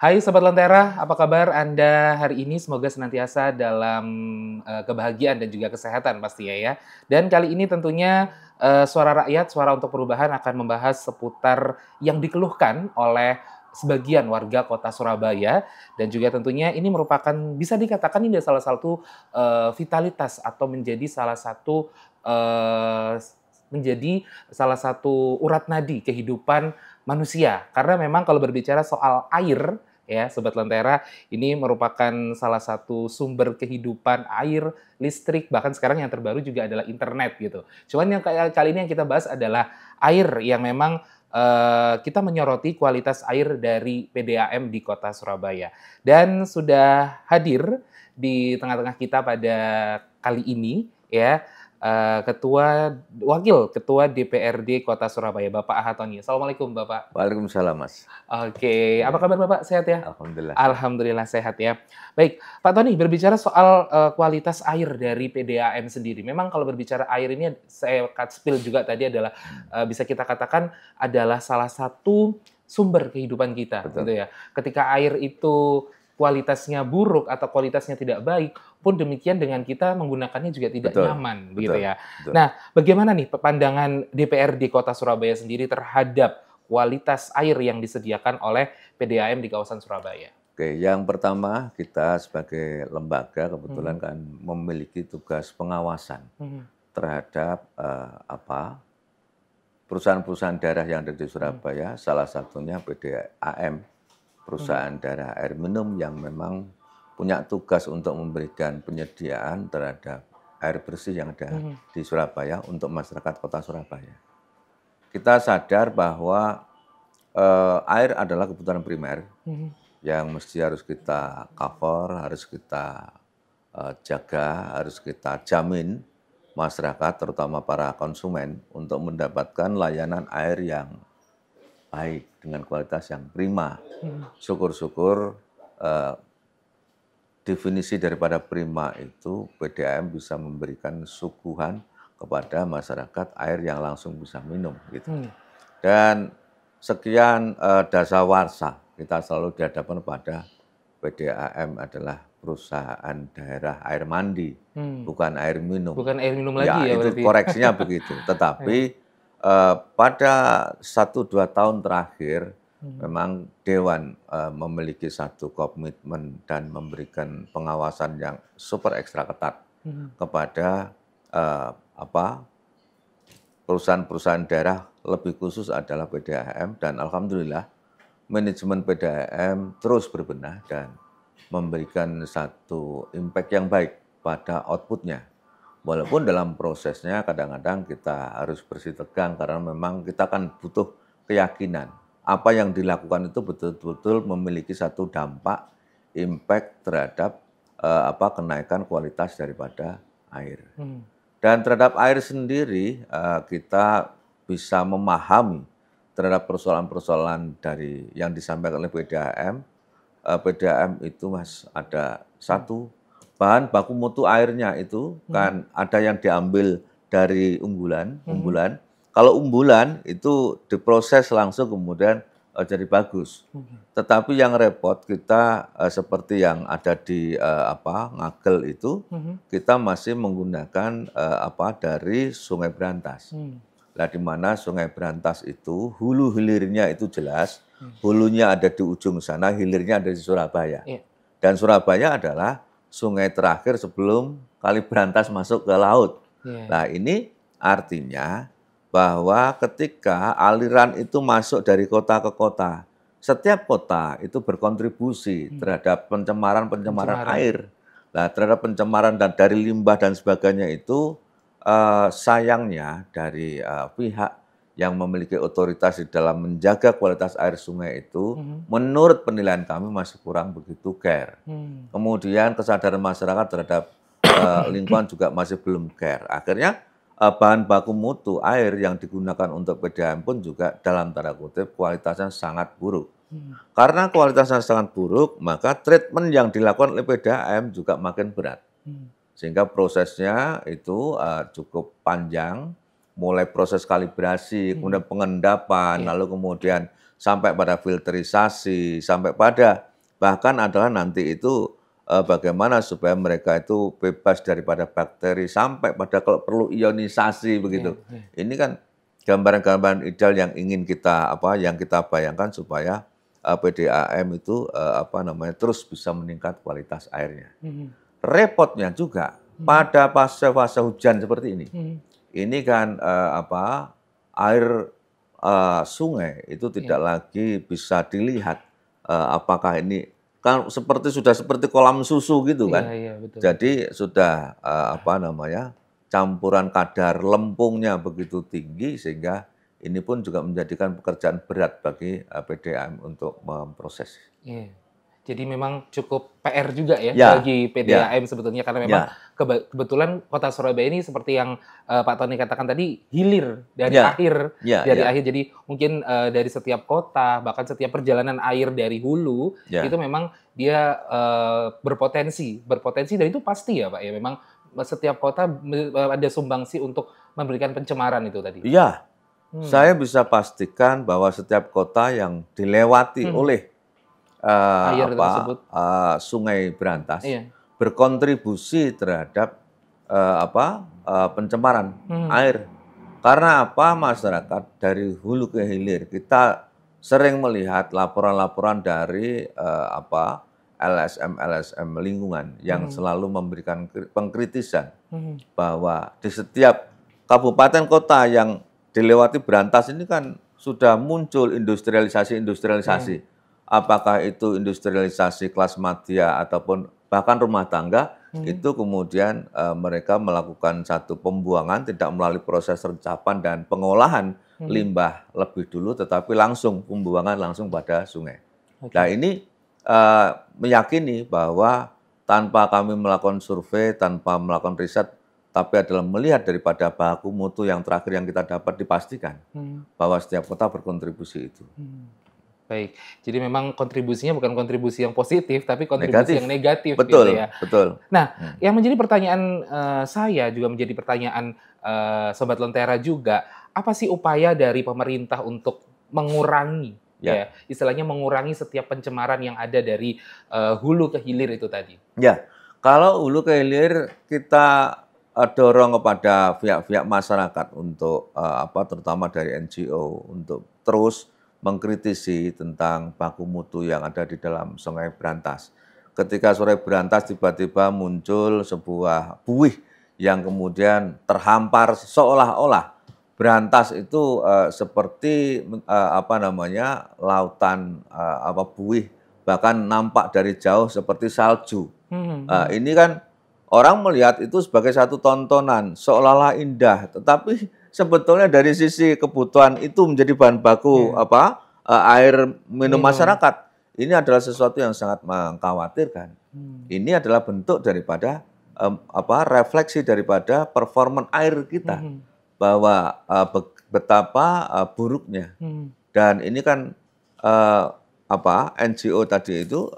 Hai Sobat Lentera, apa kabar Anda hari ini? Semoga senantiasa dalam kebahagiaan dan juga kesehatan pastinya ya. Dan kali ini tentunya Suara Rakyat, Suara untuk Perubahan akan membahas seputar yang dikeluhkan oleh sebagian warga kota Surabaya dan juga tentunya ini merupakan bisa dikatakan ini salah satu vitalitas atau eh, menjadi salah satu urat nadi kehidupan manusia. Karena memang kalau berbicara soal air, ya Sobat Lentera, ini merupakan salah satu sumber kehidupan air, listrik, bahkan sekarang yang terbaru juga adalah internet gitu. Cuman yang kali ini yang kita bahas adalah air yang memang kita menyoroti kualitas air dari PDAM di Kota Surabaya. Dan sudah hadir di tengah-tengah kita pada kali ini ya Wakil Ketua DPRD Kota Surabaya, Bapak Ahatoni. Assalamualaikum, Bapak. Waalaikumsalam, Mas. Oke, apa kabar Bapak? Sehat ya? Alhamdulillah. Alhamdulillah sehat ya. Baik, Pak Tony, berbicara soal kualitas air dari PDAM sendiri. Memang kalau berbicara air ini, saya spill juga tadi adalah bisa kita katakan adalah salah satu sumber kehidupan kita, Betul. gitu ya. Ketika air itu kualitasnya buruk atau kualitasnya tidak baik, pun demikian dengan kita menggunakannya juga tidak Betul, nyaman, begitu betul, ya. betul. Nah, bagaimana nih pandangan DPRD Kota Surabaya sendiri terhadap kualitas air yang disediakan oleh PDAM di kawasan Surabaya? Oke, yang pertama kita sebagai lembaga kebetulan kan memiliki tugas pengawasan terhadap perusahaan-perusahaan daerah yang ada di Surabaya, salah satunya PDAM, perusahaan daerah air minum yang memang punya tugas untuk memberikan penyediaan terhadap air bersih yang ada di Surabaya untuk masyarakat kota Surabaya. Kita sadar bahwa air adalah kebutuhan primer yang mesti harus kita cover, harus kita jaga, harus kita jamin masyarakat terutama para konsumen untuk mendapatkan layanan air yang baik dengan kualitas yang prima. Syukur-syukur definisi daripada prima itu PDAM bisa memberikan suguhan kepada masyarakat air yang langsung bisa minum gitu. Dan sekian dasawarsa kita selalu dihadapkan pada PDAM adalah perusahaan daerah air mandi, bukan air minum. Bukan air minum lagi ya itu berarti? koreksinya begitu. Tetapi pada 1-2 tahun terakhir memang Dewan memiliki satu komitmen dan memberikan pengawasan yang super ekstra ketat kepada perusahaan-perusahaan daerah, lebih khusus adalah PDAM, dan alhamdulillah manajemen PDAM terus berbenah dan memberikan satu impact yang baik pada outputnya. Walaupun dalam prosesnya kadang-kadang kita harus bersih tegang karena memang kita kan butuh keyakinan apa yang dilakukan itu betul-betul memiliki satu dampak, impact terhadap kenaikan kualitas daripada air. Dan terhadap air sendiri kita bisa memahami terhadap persoalan-persoalan dari yang disampaikan oleh PDAM. PDAM itu Mas ada satu bahan baku mutu airnya itu kan ada yang diambil dari unggulan. Kalau unggulan itu diproses langsung kemudian jadi bagus. Tetapi yang repot kita seperti yang ada di Ngagel itu kita masih menggunakan dari Sungai Brantas. Nah, di mana Sungai Brantas itu hulu hilirnya itu jelas, hulunya ada di ujung sana, hilirnya ada di Surabaya. Dan Surabaya adalah sungai terakhir sebelum Kali Brantas masuk ke laut. Nah, ini artinya bahwa ketika aliran itu masuk dari kota ke kota, setiap kota itu berkontribusi terhadap pencemaran air. Nah, terhadap pencemaran dan dari limbah dan sebagainya itu sayangnya dari pihak yang memiliki otoritas di dalam menjaga kualitas air sungai itu, menurut penilaian kami masih kurang begitu care. Kemudian kesadaran masyarakat terhadap lingkungan juga masih belum care. Akhirnya bahan baku mutu air yang digunakan untuk PDAM pun juga dalam tanda kutip kualitasnya sangat buruk. Karena kualitasnya sangat buruk, maka treatment yang dilakukan oleh PDAM juga makin berat. Sehingga prosesnya itu cukup panjang, mulai proses kalibrasi, kemudian pengendapan, lalu kemudian sampai pada filterisasi, sampai pada Bahkan adalah nanti itu bagaimana supaya mereka itu bebas daripada bakteri sampai pada kalau perlu ionisasi begitu. Ini kan gambaran-gambaran ideal yang ingin kita yang kita bayangkan supaya PDAM itu terus bisa meningkat kualitas airnya. Repotnya juga pada fase-fase hujan seperti ini. Ini kan air sungai itu tidak lagi bisa dilihat apakah ini kan sudah seperti kolam susu gitu kan. Betul. Jadi sudah campuran kadar lempungnya begitu tinggi sehingga ini pun juga menjadikan pekerjaan berat bagi PDAM untuk memproses. Jadi memang cukup PR juga ya bagi PDAM sebetulnya karena memang kebetulan Kota Surabaya ini seperti yang Pak Tony katakan tadi hilir dari akhir akhir. Jadi mungkin dari setiap kota bahkan setiap perjalanan air dari hulu itu memang dia berpotensi dan itu pasti ya Pak ya memang setiap kota ada sumbangsi untuk memberikan pencemaran itu tadi. Iya. Saya bisa pastikan bahwa setiap kota yang dilewati oleh Sungai Berantas berkontribusi terhadap pencemaran air. Karena masyarakat dari hulu ke hilir kita sering melihat laporan-laporan dari LSM lingkungan yang selalu memberikan pengkritisan bahwa di setiap kabupaten kota yang dilewati Berantas ini kan sudah muncul industrialisasi. Apakah itu industrialisasi kelas madya ataupun bahkan rumah tangga, itu kemudian mereka melakukan satu pembuangan tidak melalui proses rencapan dan pengolahan limbah lebih dulu, tetapi pembuangan langsung pada sungai. Nah ini meyakini bahwa tanpa kami melakukan survei, tanpa melakukan riset, tapi adalah melihat daripada baku mutu yang terakhir yang kita dapat dipastikan bahwa setiap kota berkontribusi itu. Baik, jadi memang kontribusinya bukan kontribusi yang positif, tapi kontribusi yang negatif. Betul, gitu ya. Betul. Nah, yang menjadi pertanyaan saya juga menjadi pertanyaan Sobat Lentera juga, apa sih upaya dari pemerintah untuk mengurangi, istilahnya mengurangi setiap pencemaran yang ada dari hulu ke hilir itu tadi? Ya, kalau hulu ke hilir kita dorong kepada pihak-pihak masyarakat untuk terutama dari NGO untuk terus mengkritisi tentang baku mutu yang ada di dalam Sungai Berantas. Ketika Sungai Berantas tiba-tiba muncul sebuah buih yang kemudian terhampar seolah-olah Berantas itu seperti lautan buih, bahkan nampak dari jauh seperti salju. Ini kan orang melihat itu sebagai satu tontonan seolah-olah indah, tetapi sebetulnya dari sisi kebutuhan itu menjadi bahan baku air minum masyarakat. Ini adalah sesuatu yang sangat mengkhawatirkan. Ini adalah bentuk daripada refleksi daripada performa air kita bahwa betapa buruknya. Dan ini kan NGO tadi itu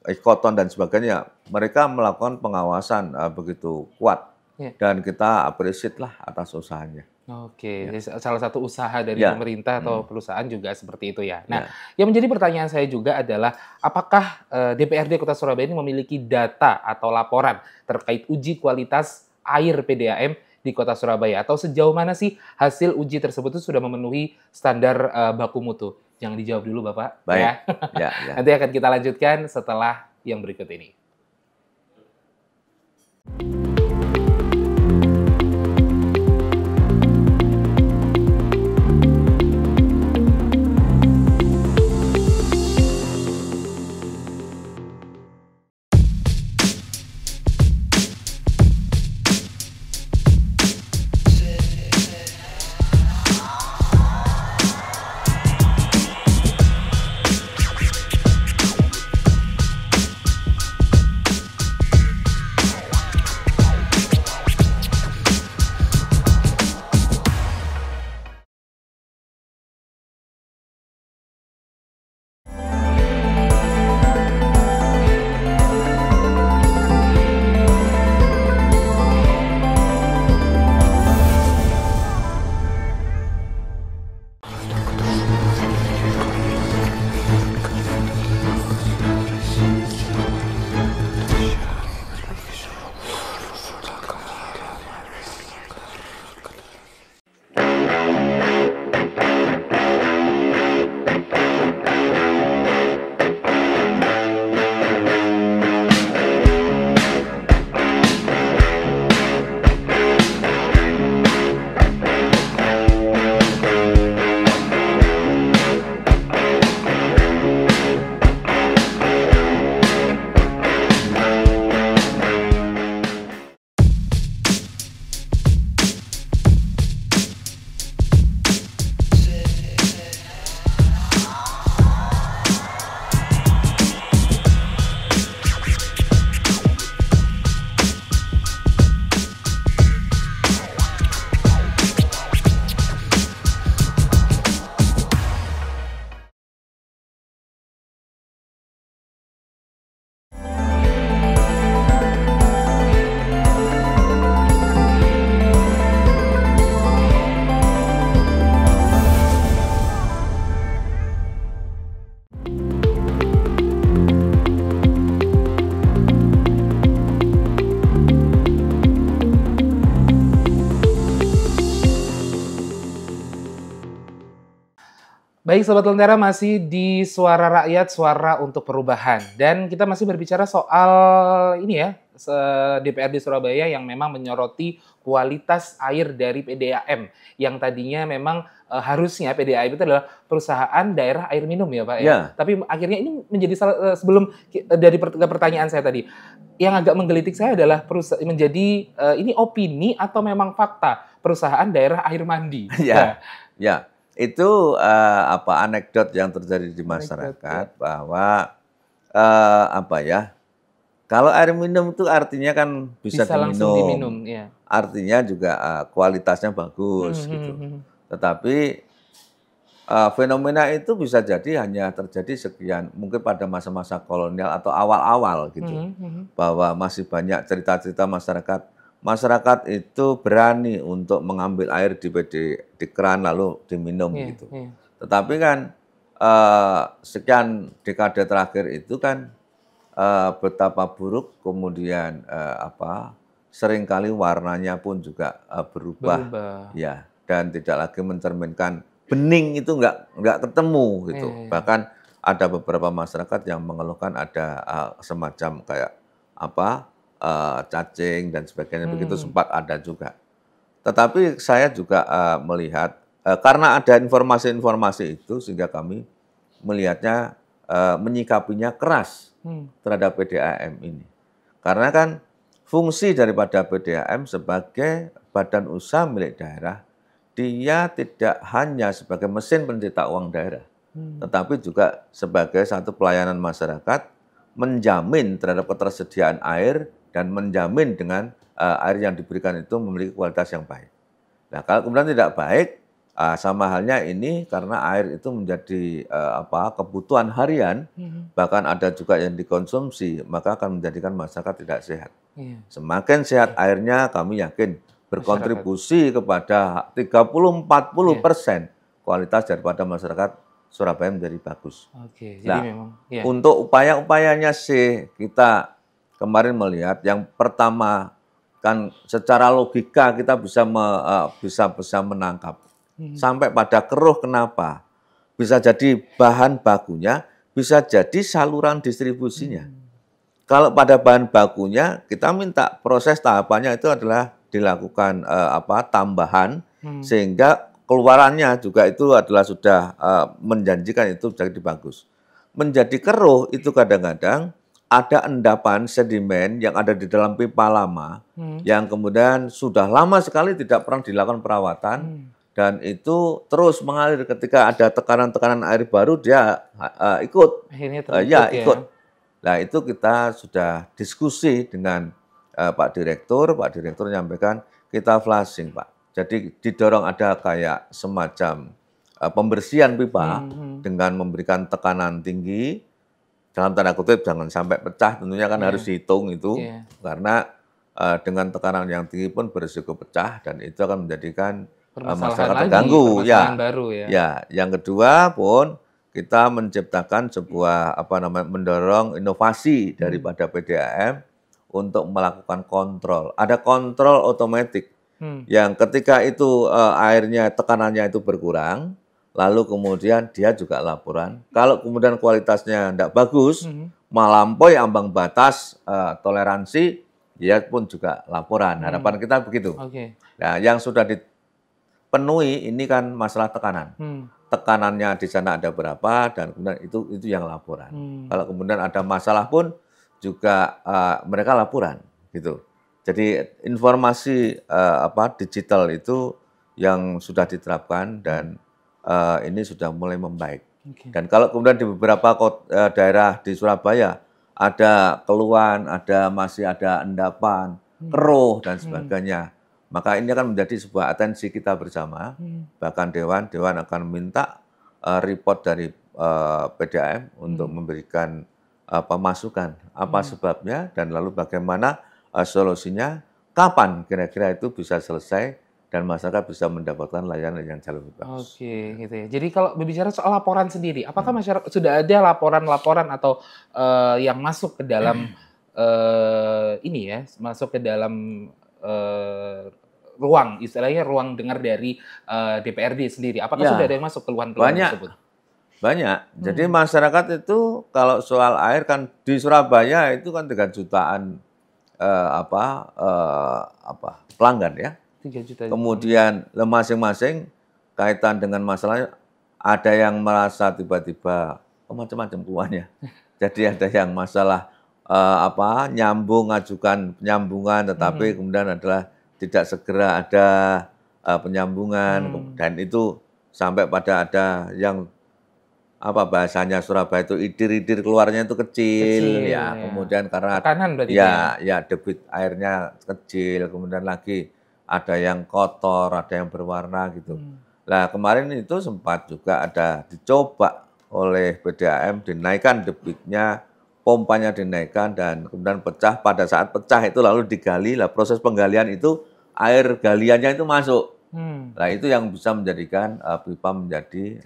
Ekoton dan sebagainya, mereka melakukan pengawasan begitu kuat dan kita appreciate lah atas usahanya. Oke, jadi salah satu usaha dari pemerintah atau perusahaan juga seperti itu ya. Nah, yang menjadi pertanyaan saya juga adalah apakah DPRD Kota Surabaya ini memiliki data atau laporan terkait uji kualitas air PDAM di Kota Surabaya atau sejauh mana sih hasil uji tersebut itu sudah memenuhi standar baku mutu? Jangan dijawab dulu Bapak. Baik. Ya. Nanti akan kita lanjutkan setelah yang berikut ini. Baik, Sobat Lentera masih di Suara Rakyat, Suara untuk Perubahan. Dan kita masih berbicara soal ini ya, DPRD Surabaya yang memang menyoroti kualitas air dari PDAM. Yang tadinya memang harusnya PDAM itu adalah perusahaan daerah air minum ya Pak ya. Ya, Tapi akhirnya ini menjadi sebelum dari pertanyaan saya tadi, yang agak menggelitik saya adalah menjadi ini opini atau memang fakta perusahaan daerah air mandi. ya, ya. Itu apa anekdot yang terjadi di Anekdot, masyarakat ya. bahwa apa ya? Kalau air minum itu artinya kan bisa Bisa langsung diminum, diminum, ya. artinya juga kualitasnya bagus gitu. Tetapi fenomena itu bisa jadi hanya terjadi sekian, mungkin pada masa-masa kolonial atau awal-awal gitu, bahwa masih banyak cerita-cerita masyarakat itu berani untuk mengambil air di keran lalu diminum Iya, gitu. iya. Tetapi kan sekian dekade terakhir itu kan betapa buruk kemudian apa seringkali warnanya pun juga berubah Berubah. ya dan tidak lagi mencerminkan bening itu nggak ketemu gitu. Iya, iya. Bahkan ada beberapa masyarakat yang mengeluhkan ada semacam kayak apa cacing dan sebagainya begitu sempat ada juga. Tetapi saya juga melihat karena ada informasi-informasi itu sehingga kami melihatnya menyikapinya keras terhadap PDAM ini. Karena kan fungsi daripada PDAM sebagai badan usaha milik daerah, dia tidak hanya sebagai mesin pencetak uang daerah, tetapi juga sebagai satu pelayanan masyarakat, menjamin terhadap ketersediaan air dan menjamin dengan air yang diberikan itu memiliki kualitas yang baik. Nah, kalau kemudian tidak baik, sama halnya ini karena air itu menjadi apa kebutuhan harian, bahkan ada juga yang dikonsumsi, maka akan menjadikan masyarakat tidak sehat. Iya. Semakin sehat airnya, kami yakin berkontribusi kepada 30-40% kualitas daripada masyarakat Surabaya menjadi bagus. Oke, jadi Nah, memang ya. untuk upaya-upayanya sih kita kemarin melihat yang pertama kan secara logika kita bisa menangkap sampai pada keruh kenapa bisa jadi bahan bakunya, bisa jadi saluran distribusinya. Kalau pada bahan bakunya kita minta proses tahapannya itu adalah dilakukan tambahan sehingga keluarannya juga itu adalah sudah menjanjikan itu jadi bagus. Menjadi keruh itu kadang-kadang ada endapan sedimen yang ada di dalam pipa lama yang kemudian sudah lama sekali tidak pernah dilakukan perawatan dan itu terus mengalir ketika ada tekanan-tekanan air baru dia ikut. Akhirnya terbentuk ya. Ikut. Nah, itu kita sudah diskusi dengan Pak Direktur menyampaikan kita flushing, Pak. Jadi didorong ada kayak semacam pembersihan pipa dengan memberikan tekanan tinggi, dalam tanda kutip jangan sampai pecah, tentunya kan harus dihitung itu, karena dengan tekanan yang tinggi pun berisiko pecah dan itu akan menjadikan masyarakat terganggu. Baru ya. Ya, yang kedua pun kita menciptakan sebuah mendorong inovasi daripada PDAM untuk melakukan kontrol. Ada kontrol otomatis yang ketika itu airnya tekanannya itu berkurang, lalu kemudian dia juga laporan. Kalau kemudian kualitasnya tidak bagus, melampaui ambang batas toleransi, dia pun juga laporan. Harapan kita begitu. Nah, yang sudah dipenuhi ini kan masalah tekanan. Tekanannya di sana ada berapa dan kemudian itu yang laporan. Kalau kemudian ada masalah pun juga mereka laporan gitu. Jadi informasi digital itu yang sudah diterapkan dan ini sudah mulai membaik. Dan kalau kemudian di beberapa daerah di Surabaya ada keluhan, masih ada endapan, keruh dan sebagainya, maka ini akan menjadi sebuah atensi kita bersama. Bahkan Dewan akan minta report dari PDAM untuk memberikan pemasukan, apa sebabnya dan lalu bagaimana solusinya, kapan kira-kira itu bisa selesai dan masyarakat bisa mendapatkan layanan yang jauh lebih bagus. Oke, gitu ya. Jadi kalau berbicara soal laporan sendiri, apakah masyarakat sudah ada laporan-laporan atau yang masuk ke dalam ini ya, masuk ke dalam ruang, istilahnya ruang dengar dari DPRD sendiri? Apakah Ya, sudah ada yang masuk keluhan-keluhan tersebut? Banyak. Jadi masyarakat itu kalau soal air kan di Surabaya itu kan 3 jutaan pelanggan ya. 3 juta. Kemudian masing-masing kaitan dengan masalahnya ada yang merasa tiba-tiba macam-macam keluhannya. Jadi ada yang masalah ngajukan penyambungan tetapi kemudian adalah tidak segera ada penyambungan dan itu sampai pada ada yang bahasanya Surabaya itu idir-idir keluarnya itu kecil ya. Kemudian karena tekanan berarti ya debit airnya kecil, kemudian lagi ada yang kotor, ada yang berwarna gitu. Nah, kemarin itu sempat juga ada dicoba oleh PDAM dinaikkan debitnya, pompanya dinaikkan dan kemudian pecah. Pada saat pecah itu lalu digali, lah proses penggalian itu air galiannya itu masuk. Nah, itu yang bisa menjadikan pipa menjadi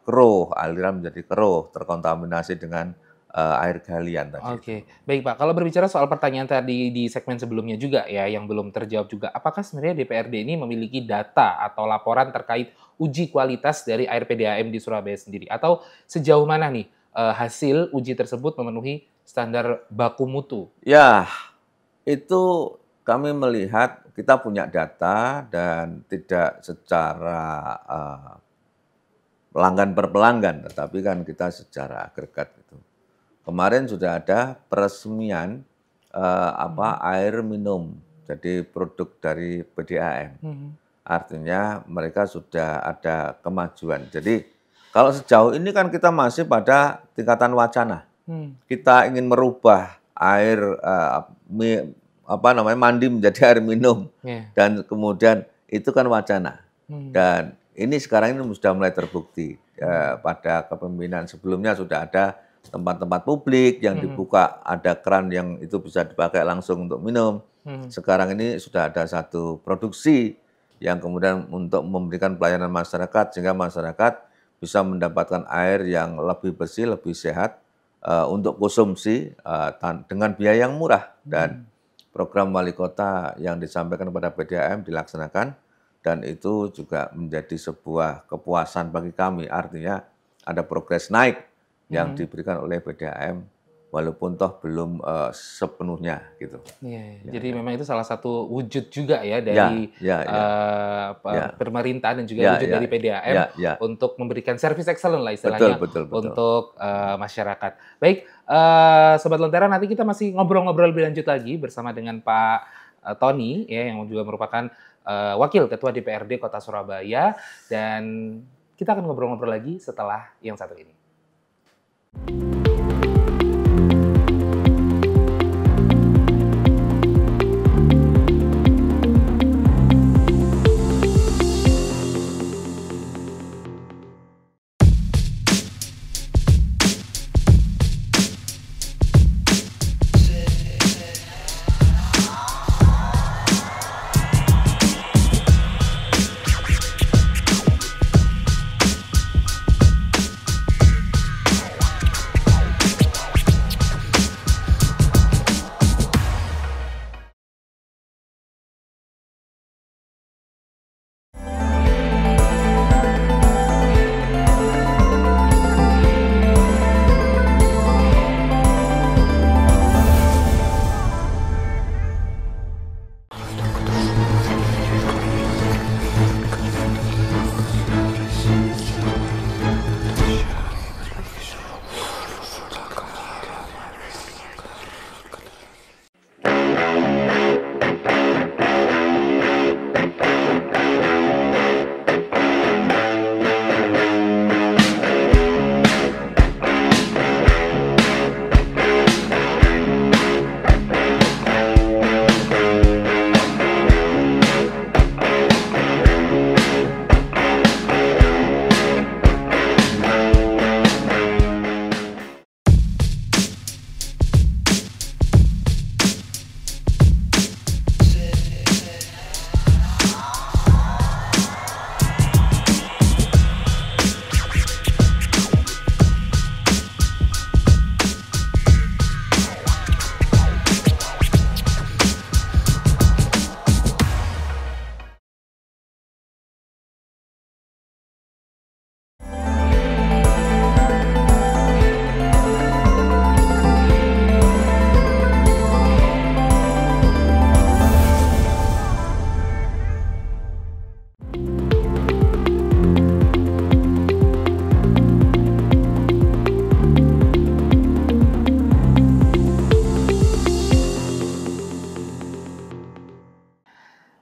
keruh, aliran menjadi keruh, terkontaminasi dengan air galian tadi. Oke, baik Pak. Kalau berbicara soal pertanyaan tadi di segmen sebelumnya juga ya, yang belum terjawab juga, apakah sebenarnya DPRD ini memiliki data atau laporan terkait uji kualitas dari air PDAM di Surabaya sendiri? Atau sejauh mana nih hasil uji tersebut memenuhi standar baku mutu? Ya, itu kami melihat kita punya data dan tidak secara pelanggan per pelanggan, tetapi kan kita secara agregat gitu. Kemarin sudah ada peresmian air minum, jadi produk dari PDAM. Artinya mereka sudah ada kemajuan. Jadi kalau sejauh ini kan kita masih pada tingkatan wacana. Kita ingin merubah air mandi menjadi air minum dan kemudian itu kan wacana dan ini sekarang ini sudah mulai terbukti pada kepemimpinan sebelumnya sudah ada tempat-tempat publik yang dibuka ada keran yang itu bisa dipakai langsung untuk minum. Sekarang ini sudah ada satu produksi yang kemudian untuk memberikan pelayanan masyarakat sehingga masyarakat bisa mendapatkan air yang lebih bersih, lebih sehat untuk konsumsi dengan biaya yang murah dan program wali kota yang disampaikan kepada PDAM dilaksanakan dan itu juga menjadi sebuah kepuasan bagi kami. Artinya ada progres naik yang diberikan oleh PDAM walaupun toh belum sepenuhnya gitu. Jadi memang itu salah satu wujud juga ya dari pemerintahan dan juga wujud dari PDAM untuk memberikan service excellent lah istilahnya betul. untuk masyarakat. Baik, Sobat Lentera, nanti kita masih ngobrol-ngobrol lebih lanjut lagi bersama dengan Pak Tony ya yang juga merupakan Wakil Ketua DPRD Kota Surabaya dan kita akan ngobrol-ngobrol lagi setelah yang satu ini.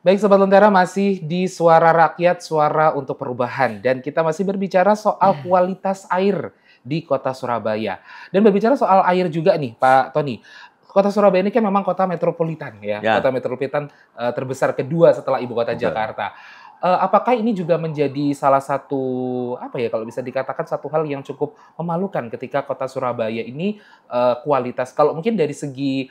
Baik Sobat Lentera, masih di Suara Rakyat, Suara untuk Perubahan. Dan kita masih berbicara soal kualitas air di Kota Surabaya. Dan berbicara soal air juga nih Pak Tony. Kota Surabaya ini kan memang kota metropolitan ya. Kota Ya, metropolitan terbesar kedua setelah ibu kota betul. Jakarta. Apakah ini juga menjadi salah satu, apa ya, kalau bisa dikatakan satu hal yang cukup memalukan ketika Kota Surabaya ini kualitas, kalau mungkin dari segi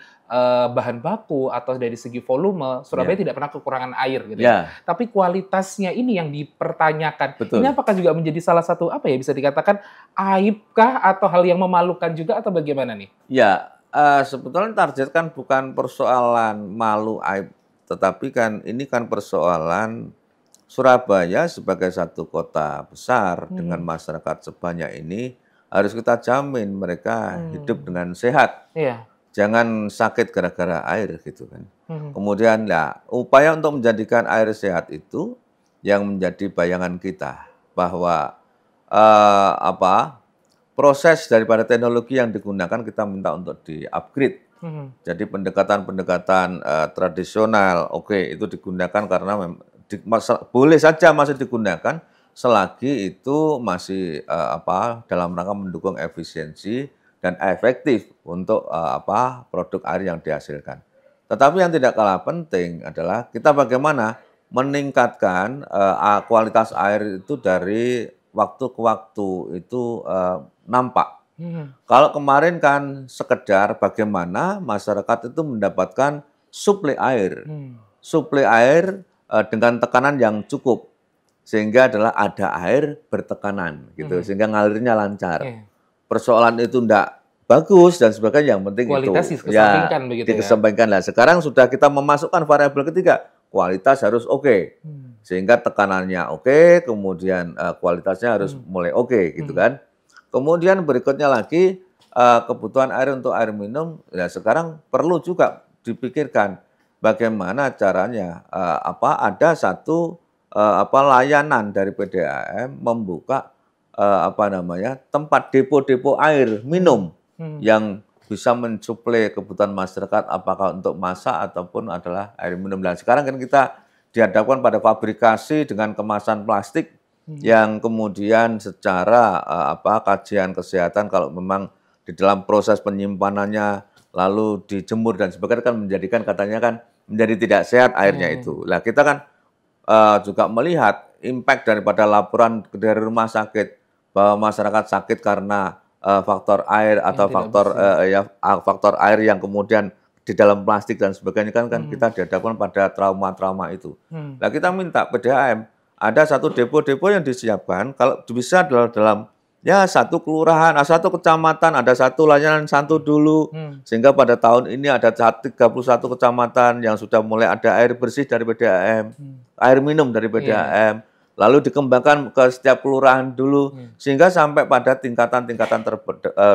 bahan baku atau dari segi volume, Surabaya Ya, tidak pernah kekurangan air gitu ya. ya, Tapi kualitasnya ini yang dipertanyakan. Ini betul. apakah juga menjadi salah satu, apa ya, bisa dikatakan aibkah atau hal yang memalukan juga atau bagaimana nih? Ya, sebetulnya target kan bukan persoalan malu aib, tetapi kan ini kan persoalan Surabaya sebagai satu kota besar dengan Mhm, masyarakat sebanyak ini harus kita jamin mereka hidup mmm, dengan sehat, iya, jangan sakit gara-gara air gitu kan. mhm, Kemudian ya upaya untuk menjadikan air sehat itu yang menjadi bayangan kita bahwa apa proses daripada teknologi yang digunakan kita minta untuk di-upgrade. mhm, Jadi pendekatan-pendekatan, tradisional, oke itu digunakan karena boleh saja masih digunakan selagi itu masih, dalam rangka mendukung efisiensi dan efektif untuk, produk air yang dihasilkan. Tetapi yang tidak kalah penting adalah kita bagaimana meningkatkan, kualitas air itu dari waktu ke waktu itu, nampak. mhm, Kalau kemarin kan sekedar bagaimana masyarakat itu mendapatkan suplai air. mmm, Suplai air, dengan tekanan yang cukup, sehingga adalah ada air bertekanan gitu, mhm, sehingga ngalirnya lancar. iya. Persoalan itu ndak bagus dan sebagainya, yang penting Kualitas itu, ya dikesampingkan begitu ya? dikesampingkan. Lah sekarang sudah kita memasukkan variabel ketiga, kualitas harus oke. Mmm, Sehingga tekanannya oke, kemudian, kualitasnya harus mhm, mulai oke gitu mhm, kan. Kemudian berikutnya lagi, kebutuhan air untuk air minum, ya sekarang perlu juga dipikirkan bagaimana caranya, ada satu, layanan dari PDAM membuka, tempat depo-depo air mhm, minum mhm, yang bisa mensuplai kebutuhan masyarakat apakah untuk masak ataupun adalah air minum. Dan sekarang kan kita dihadapkan pada fabrikasi dengan kemasan plastik mhm, yang kemudian secara, kajian kesehatan kalau memang di dalam proses penyimpanannya, lalu dijemur dan sebagainya kan menjadikan katanya kan menjadi tidak sehat iya airnya iya, itu. Lah kita kan, juga melihat impact daripada laporan dari rumah sakit bahwa masyarakat sakit karena, faktor air yang atau tidak faktor, bersih. faktor air yang kemudian di dalam plastik dan sebagainya kan Mhm, kita dihadapkan pada trauma-trauma itu. mhm, Nah kita minta PDAM ada satu depo-depo yang disiapkan kalau bisa dalam ya satu kelurahan, satu kecamatan ada satu layanan satu dulu, mhm, sehingga pada tahun ini ada 31 kecamatan yang sudah mulai ada air bersih dari PDAM, mhm, air minum dari iya, PDAM, lalu dikembangkan ke setiap kelurahan dulu, iya, sehingga sampai pada tingkatan-tingkatan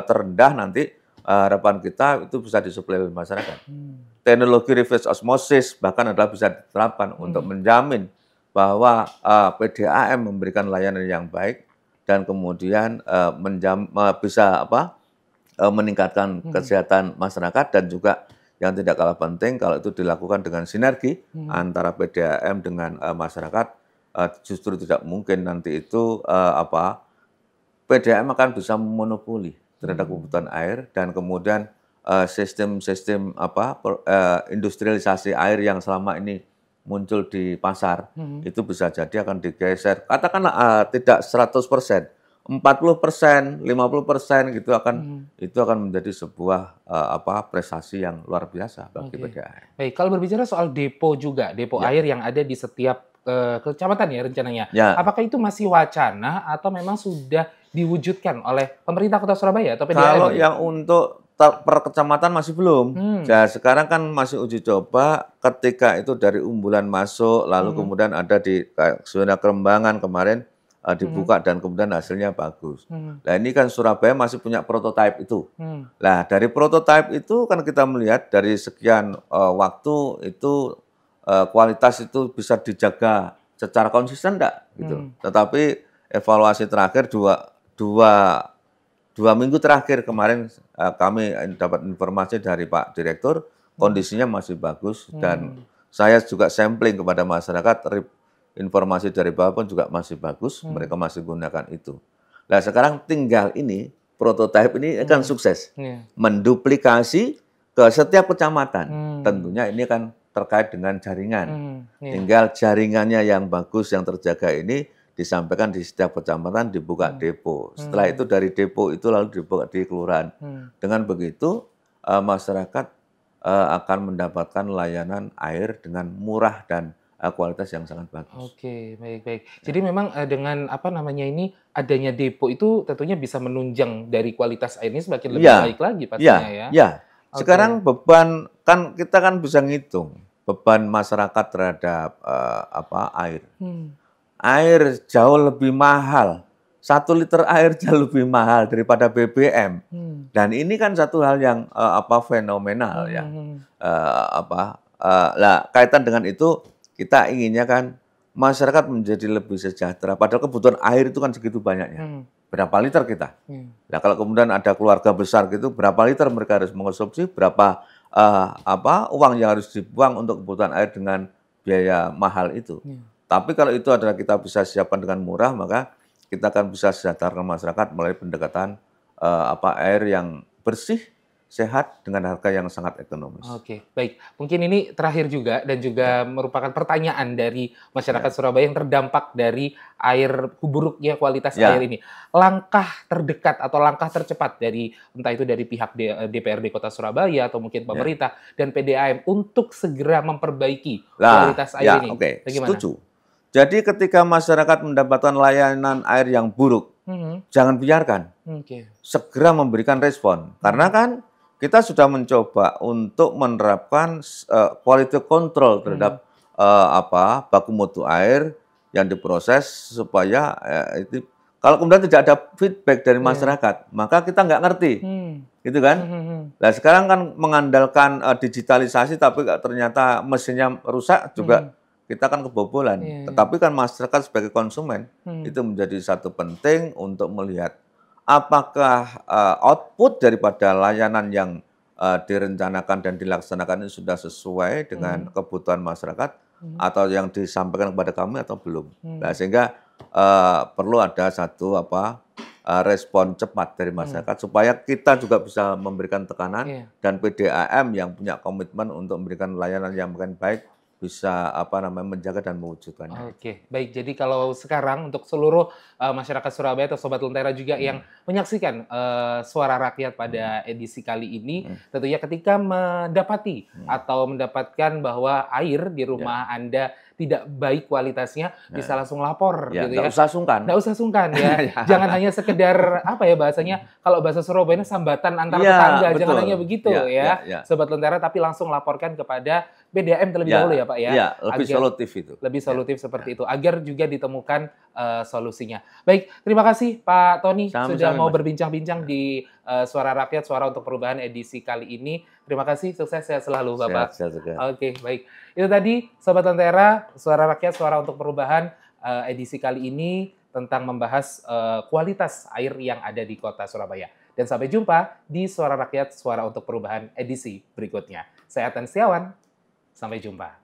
terendah nanti, harapan kita itu bisa disuplai oleh masyarakat. mmm, Teknologi reverse osmosis bahkan adalah bisa diterapkan untuk mhm, menjamin bahwa, PDAM memberikan layanan yang baik dan kemudian, bisa meningkatkan mhm, kesehatan masyarakat dan juga yang tidak kalah penting kalau itu dilakukan dengan sinergi mhm, antara PDAM dengan, masyarakat, justru tidak mungkin nanti itu, PDAM akan bisa memonopoli terhadap mmm, kebutuhan air dan kemudian, sistem-sistem industrialisasi air yang selama ini muncul di pasar, mhm, itu bisa jadi akan digeser. Katakanlah, tidak 100%, 40%, 50% gitu mhm, itu akan menjadi sebuah, prestasi yang luar biasa bagi oke. PDAM. Baik, kalau berbicara soal depo juga, depo Ya, air yang ada di setiap, kecamatan ya rencananya. ya. Apakah itu masih wacana atau memang sudah diwujudkan oleh pemerintah Kota Surabaya atau PDAM Kalau ini? yang untuk per kecamatan masih belum. Mmm, Nah, sekarang kan masih uji coba ketika itu dari Umbulan masuk, lalu mhm, kemudian ada di zona Kerembangan kemarin, mhm, dibuka dan kemudian hasilnya bagus. mhm, Nah, ini kan Surabaya masih punya prototipe itu. mmm, Nah, dari prototipe itu kan kita melihat dari sekian, waktu itu, kualitas itu bisa dijaga secara konsisten enggak, gitu. mhm, Tetapi evaluasi terakhir dua 2 minggu terakhir kemarin, kami dapat informasi dari Pak Direktur, mhm, kondisinya masih bagus dan mmm. Saya juga sampling kepada masyarakat, informasi dari Bapak juga masih bagus, mereka masih gunakan itu. Nah sekarang tinggal ini, prototipe ini akan sukses. Menduplikasi ke setiap kecamatan. Tentunya ini kan terkait dengan jaringan. Tinggal jaringannya yang bagus, yang terjaga ini disampaikan di setiap kecamatan, dibuka depo. Setelah itu dari depo itu lalu dibuka di kelurahan. Dengan begitu masyarakat akan mendapatkan layanan air dengan murah dan kualitas yang sangat bagus. Oke, baik-baik. Jadi memang dengan apa namanya ini adanya depo itu tentunya bisa menunjang dari kualitas airnya semakin lebih baik lagi pastinya ya. Ya. Sekarang beban kan kita kan bisa ngitung beban masyarakat terhadap air. Air jauh lebih mahal. 1 liter air jauh lebih mahal daripada BBM. Dan ini kan satu hal yang fenomenal ya. Kaitan dengan itu kita inginnya kan masyarakat menjadi lebih sejahtera. Padahal kebutuhan air itu kan segitu banyaknya. Berapa liter kita? Nah kalau kemudian ada keluarga besar gitu, berapa liter mereka harus mengonsumsi? Berapa uang yang harus dibuang untuk kebutuhan air dengan biaya mahal itu? Tapi kalau itu adalah kita bisa siapkan dengan murah, maka kita akan bisa sejahterakan masyarakat melalui pendekatan air yang bersih, sehat dengan harga yang sangat ekonomis. Oke, baik. Mungkin ini terakhir juga dan juga merupakan pertanyaan dari masyarakat Surabaya yang terdampak dari buruknya kualitas air ini. Langkah terdekat atau langkah tercepat dari entah itu dari pihak DPRD Kota Surabaya atau mungkin pemerintah dan PDAM untuk segera memperbaiki kualitas air ini. Bagaimana? Setuju. Jadi ketika masyarakat mendapatkan layanan air yang buruk, jangan biarkan. Segera memberikan respon. Karena kan kita sudah mencoba untuk menerapkan quality control terhadap baku mutu air yang diproses supaya itu kalau kemudian tidak ada feedback dari masyarakat, maka kita nggak ngerti, gitu kan? Nah sekarang kan mengandalkan digitalisasi, tapi ternyata mesinnya rusak juga. Kita kan kebobolan, tetapi kan masyarakat sebagai konsumen itu menjadi satu penting untuk melihat apakah output daripada layanan yang direncanakan dan dilaksanakan ini sudah sesuai dengan kebutuhan masyarakat atau yang disampaikan kepada kami atau belum. Nah, sehingga perlu ada satu respon cepat dari masyarakat supaya kita juga bisa memberikan tekanan dan PDAM yang punya komitmen untuk memberikan layanan yang makin baik bisa menjaga dan mewujudkannya. Oke, baik. Jadi kalau sekarang untuk seluruh masyarakat Surabaya atau Sobat Lentera juga yang menyaksikan Suara Rakyat pada edisi kali ini, tentunya ketika mendapati atau mendapatkan bahwa air di rumah Anda tidak baik kualitasnya, bisa langsung lapor gitu ya. Nggak usah sungkan. Nggak usah sungkan ya. Jangan hanya sekedar bahasanya, kalau bahasa Surabaya sambatan antar tetangga, jangan hanya begitu ya. Sobat Lentera, tapi langsung laporkan kepada PDAM terlebih dahulu ya Pak ya. Iya, lebih solutif itu. Lebih solutif seperti itu, agar juga ditemukan solusinya. Baik, terima kasih Pak Tony sudah mau berbincang-bincang di Suara Rakyat, Suara untuk Perubahan edisi kali ini. Terima kasih, sukses sehat selalu Bapak. Sehat juga. Oke, baik. Itu tadi Sobat Lentera, Suara Rakyat, Suara untuk Perubahan edisi kali ini tentang membahas kualitas air yang ada di Kota Surabaya. Dan sampai jumpa di Suara Rakyat, Suara untuk Perubahan edisi berikutnya. Saya Atan Setiawan, sampai jumpa.